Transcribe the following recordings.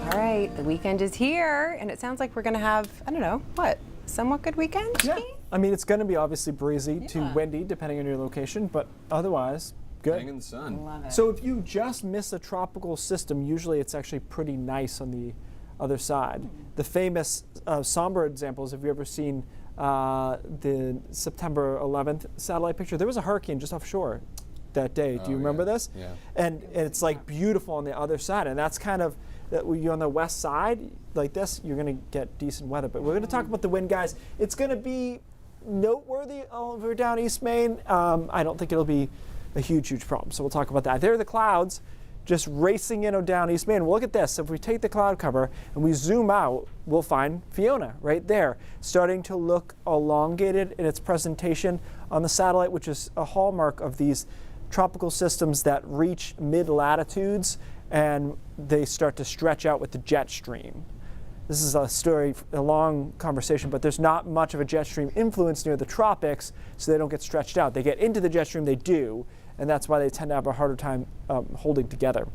All right, the weekend is here, and it sounds like we're going to have, I don't know, what, somewhat good weekend? Yeah, I mean, it's going to be obviously breezy to windy, depending on your location, but otherwise, good. Hang in the sun. Love it. So if you just miss a tropical system, usually it's actually pretty nice on the other side. The famous somber examples, have you ever seen the September 11th satellite picture? There was a hurricane just offshore that day. Do you remember this? Yeah. And it's like beautiful on the other side, and that's kind of, you're on the west side like this, you're going to get decent weather. But we're going to talk about the wind, guys. It's going to be noteworthy over down East Maine. I don't think it'll be a huge problem. So we'll talk about that. There are the clouds just racing in down East Maine. Well, look at this. If we take the cloud cover and we zoom out, we'll find Fiona right there, starting to look elongated in its presentation on the satellite, which is a hallmark of these tropical systems that reach mid-latitudes and they start to stretch out with the jet stream. This is a story, a long conversation, but there's not much of a jet stream influence near the tropics, so they don't get stretched out. They get into the jet stream, they do, and that's why they tend to have a harder time holding together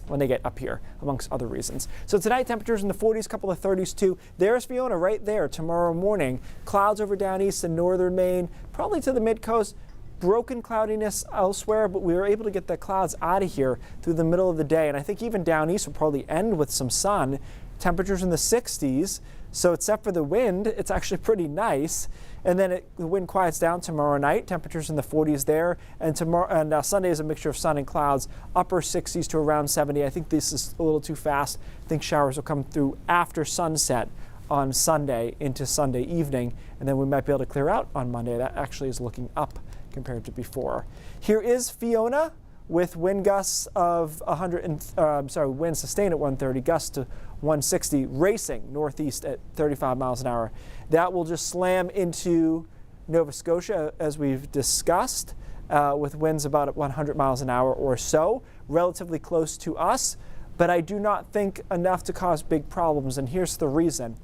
when they get up here, amongst other reasons. So tonight, temperatures in the 40s, couple of 30s too. There's Fiona right there tomorrow morning. Clouds over down east and northern Maine, probably to the mid-coast. Broken cloudiness elsewhere, but we were able to get the clouds out of here through the middle of the day. And I think even down east will probably end with some sun. Temperatures in the 60s. So except for the wind, it's actually pretty nice. And then the wind quiets down tomorrow night. Temperatures in the 40s there. And tomorrow and Sunday is a mixture of sun and clouds, upper 60s to around 70. I think this is a little too fast. I think showers will come through after sunset on Sunday into Sunday evening, and then we might be able to clear out on Monday. That actually is looking up compared to before. Here is Fiona with wind gusts of wind sustained at 130, gusts to 160, racing northeast at 35 miles an hour. That will just slam into Nova Scotia, as we've discussed, with winds about at 100 miles an hour or so, relatively close to us, but I do not think enough to cause big problems, and here's the reason.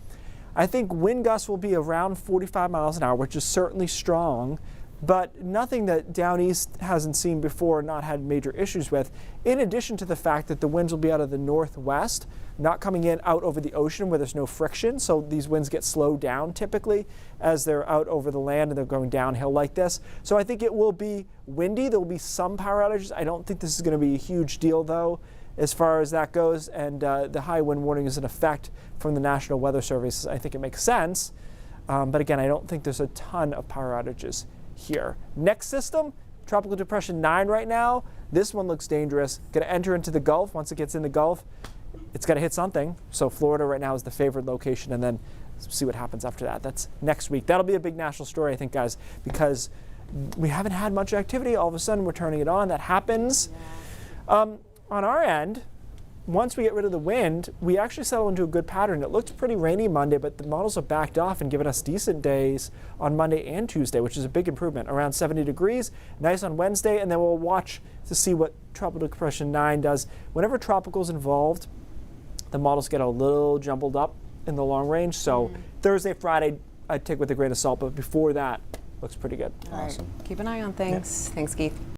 I think wind gusts will be around 45 miles an hour, which is certainly strong, but nothing that down east hasn't seen before, not had major issues with, in addition to the fact that the winds will be out of the northwest, not coming in out over the ocean where there's no friction, so these winds get slowed down typically as they're out over the land and they're going downhill like this. So I think it will be windy. There will be some power outages. I don't think this is going to be a huge deal, though, as far as that goes, and the high wind warning is in effect from the National Weather Service. I think it makes sense, but again, I don't think there's a ton of power outages here. Next system, Tropical Depression 9 right now. This one looks dangerous. Going to enter into the Gulf. Once it gets in the Gulf, it's going to hit something. So Florida right now is the favored location, and then see what happens after that. That's next week. That'll be a big national story, I think, guys, because we haven't had much activity. All of a sudden, we're turning it on. That happens. On our end, once we get rid of the wind, we actually settle into a good pattern. It looked pretty rainy Monday, but the models have backed off and given us decent days on Monday and Tuesday, which is a big improvement. Around 70 degrees, nice on Wednesday, and then we'll watch to see what Tropical Depression 9 does. Whenever tropical's involved, the models get a little jumbled up in the long range. So Thursday, Friday, I'd take with a grain of salt, but before that, looks pretty good. Awesome. All right. Keep an eye on things. Yeah. Thanks, Keith.